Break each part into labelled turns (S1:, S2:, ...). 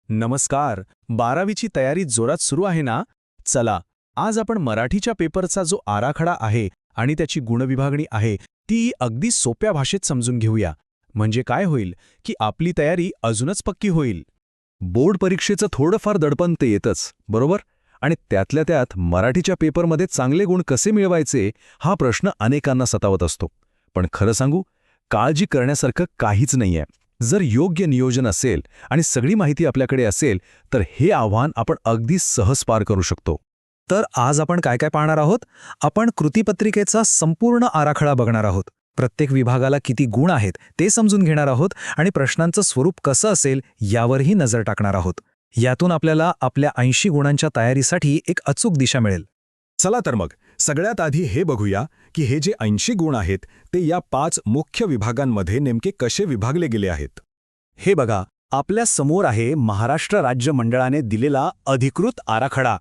S1: नमस्कार. 12वीची तयारी जोरात सुरू आहे ना? चला, आज आपण मराठीच्या पेपरचा जो आराखडा आहे आणि त्याची गुणविभागणी आहे ती अगदी सोप्या भाषेत समजून घेऊया. म्हणजे काय होईल की आपली तयारी अजूनच पक्की होईल.
S2: बोर्ड परीक्षेचं थोडंफार दडपण ते येतच, बरोबर? आणि त्यातल्या त्यात मराठीच्या पेपरमध्ये चांगले गुण कसे मिळवायचे हा प्रश्न अनेकांना सतावत असतो. पण खरं सांगू, काळजी करण्यासारखं काहीच नाहीये. जर योग्य नियोजन असेल आणि सगळी माहिती आपल्याकडे असेल तर हे आव्हान आपण अगदी सहज पार करू शकतो.
S3: तर आज आपण काय काय पाहणार आहोत? आपण कृतीपत्रिकेचा संपूर्ण आराखडा बघणार आहोत. प्रत्येक विभागाला किती गुण आहेत ते समजून घेणार आहोत आणि प्रश्नांचं स्वरूप कसं असेल यावरही नजर टाकणार आहोत. यातून आपल्याला आपल्या 80 गुणांच्या तयारीसाठी एक अचूक दिशा मिळेल.
S4: चला तर मग सगळ्यात आधी हे बघूया की हे जे 80 गुण आहेत ते या 5 मुख्य विभागांमध्ये नेमके कसे विभागले गेले आहेत.
S1: हे बघा, आपल्या समोर आहे महाराष्ट्र राज्य मंडळाने दिलेला अधिकृत आराखडा.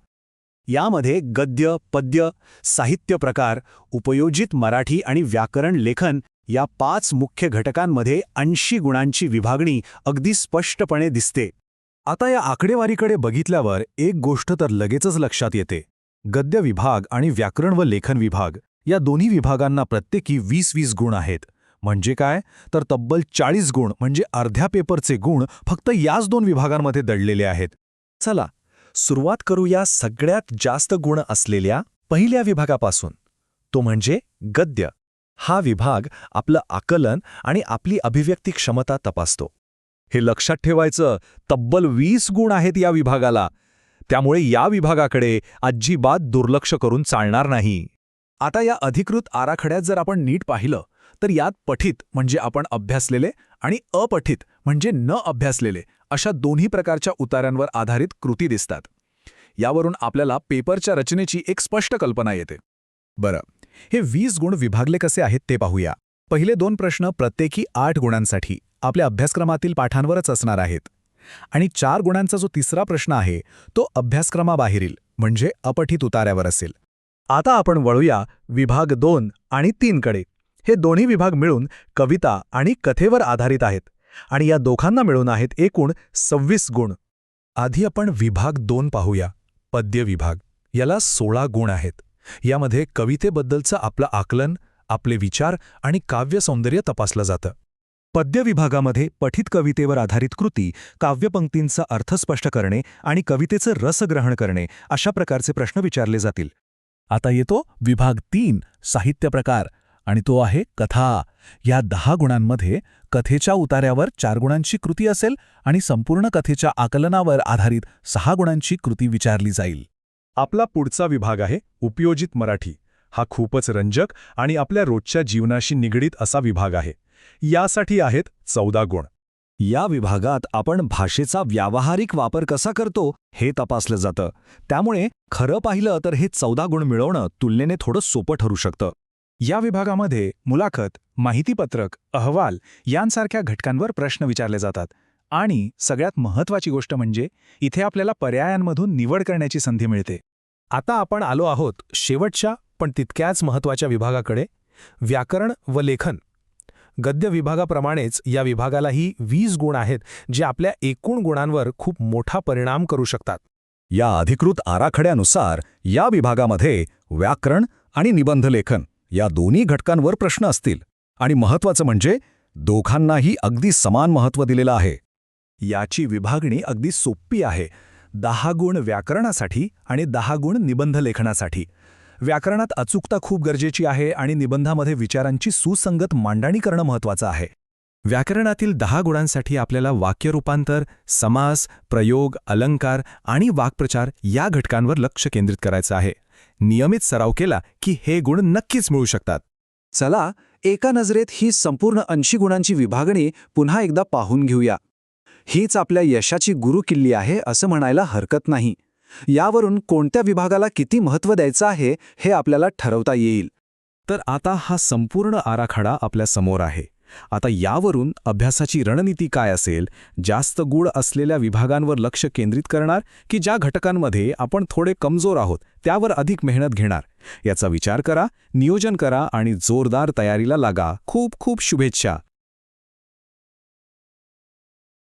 S1: यामध्ये गद्य, पद्य, साहित्य प्रकार, उपयोजित मराठी आणि व्याकरण लेखन या 5 मुख्य घटकांमध्ये 80 गुणांची विभागणी अगदी स्पष्टपणे दिसते.
S4: आता या आकडेवारीकडे बघितल्यावर एक गोष्ट तर लगेचच लक्षात येते. गद्य विभाग आणि व्याकरण व लेखन विभाग या दोन्ही विभागांना प्रत्येकी 20-20 गुण आहेत. म्हणजे काय तर तब्बल 40 गुण म्हणजे अर्ध्या पेपरचे गुण फक्त याच 2 विभागांमध्ये दडलेले आहेत.
S3: चला सुरुवात करूया सगळ्यात जास्त गुण असलेल्या पहिल्या विभागापासून. तो म्हणजे गद्य. हा विभाग आपलं आकलन आणि आपली अभिव्यक्ती क्षमता तपासतो.
S4: हे लक्षात ठेवायचं, तब्बल 20 गुण आहेत या विभागाला. त्यामुळे या विभागाकडे अजिबात दुर्लक्ष करून चालणार नाही.
S1: आता या अधिकृत आराखड्यात जर आपण नीट पाहिलं तर यात पठित म्हणजे आपण अभ्यासलेले आणि अपठित म्हणजे न अभ्यासलेले अशा दोन्ही प्रकारच्या उतार्यांवर आधारित कृती दिसतात. यावरून आपल्याला पेपरच्या रचनेची एक स्पष्ट कल्पना येते. बरं, हे 20 गुण विभागले कसे आहेत ते पाहूया. पहिले 2 प्रश्न प्रत्येकी 8 गुणांसाठी आपल्या अभ्यासक्रमातील पाठांवरच असणार आहेत. आणि 4 गुणांचा जो तिसरा प्रश्न आहे तो अभ्यासक्रमाबाहेरील म्हणजे अपठित उतार्यावर असेल. आता आपण वळूया विभाग 2 आणि 3 कडे. हे दोन्ही विभाग मिळून कविता आणि कथेवर आधारित आहेत आणि या दोघांना मिळून आहेत एकूण 26 गुण. आधी आपण विभाग 2 पाहूया, पद्य विभाग. याला 16 गुण आहेत. यामध्ये कवितेबद्दलचं आपलं आकलन, आपले विचार आणि काव्यसौंदर्य तपासलं जातं. पद्य विभागामध्ये पठित कवितेवर आधारित कृती, काव्यपंक्तींचा अर्थ स्पष्ट करणे आणि कवितेचं रसग्रहण करणे अशा प्रकारचे प्रश्न विचारले जातील. आता येतो विभाग 3 साहित्य प्रकार आणि तो आहे कथा. या 10 गुणांमध्ये कथेच्या उतार्यावर 4 गुणांची कृती असेल आणि संपूर्ण कथेच्या आकलनावर आधारित 6 गुणांची कृती विचारली जाईल.
S4: आपला पुढचा विभाग आहे उपयोजित मराठी. हा खूपच रंजक आणि आपल्या रोजच्या जीवनाशी निगडीत असा विभाग आहे. यासाठी आहेत 14 गुण.
S3: या विभागात आपण भाषेचा व्यावहारिक वापर कसा करतो हे तपासलं जातं. त्यामुळे खरं पाहिलं तर हे 14 गुण मिळवणं तुलनेने थोडं सोपं ठरू शकतं.
S1: या विभागामध्ये मुलाखत, माहितीपत्रक, अहवाल यांसारख्या घटकांवर प्रश्न विचारले जातात. आणि सगळ्यात महत्त्वाची गोष्ट म्हणजे इथे आपल्याला पर्यायांमधून निवड करण्याची संधी मिळते. आता आपण आलो आहोत शेवटच्या पण तितक्याच महत्त्वाच्या विभागाकडे, व्याकरण व लेखन. गद्य विभागाप्रमाणेच या विभागालाही 20 गुण आहेत जे आपल्या एकूण गुणांवर खूप मोठा परिणाम करू शकतात.
S4: या अधिकृत आराखड्यानुसार या विभागामध्ये व्याकरण आणि निबंधलेखन या दोन्ही घटकांवर प्रश्न असतील आणि महत्त्वाचं म्हणजे दोघांनाही अगदी समान महत्त्व दिलेलं आहे.
S1: याची विभागणी अगदी सोपी आहे. 10 गुण व्याकरणासाठी आणि 10 गुण निबंधलेखनासाठी. व्याकरणात अचूकता खूप गरजेची आहे आणि निबंधामध्ये विचारांची सुसंगत मांडणी करणं महत्त्वाचं आहे. व्याकरणातील 10 गुणांसाठी आपल्याला वाक्यरूपांतर, समास, प्रयोग, अलंकार आणि वाक्प्रचार या घटकांवर लक्ष केंद्रित करायचं आहे. नियमित सराव केला की हे गुण नक्कीच मिळू शकतात.
S3: चला एका नजरेत ही संपूर्ण 80 गुणांची विभागणी पुन्हा एकदा पाहून घेऊया. हीच आपल्या यशाची गुरुकिल्ली आहे असं म्हणायला हरकत नाही. यावरून कोणत्या विभागाला किती महत्त्व द्यायचं आहे हे आपल्याला ठरवता येईल.
S1: तर आता हा संपूर्ण आराखडा आपल्या समोर आहे. आता यावरून अभ्यासाची रणनीती काय असेल? जास्त गुण असलेल्या विभागांवर लक्ष केंद्रित करणार की ज्या घटकांमध्ये आपण थोडे कमजोर आहोत त्यावर अधिक मेहनत घेणार? याचा विचार करा, नियोजन करा आणि जोरदार तयारीला लागा. खूप खूप शुभेच्छा.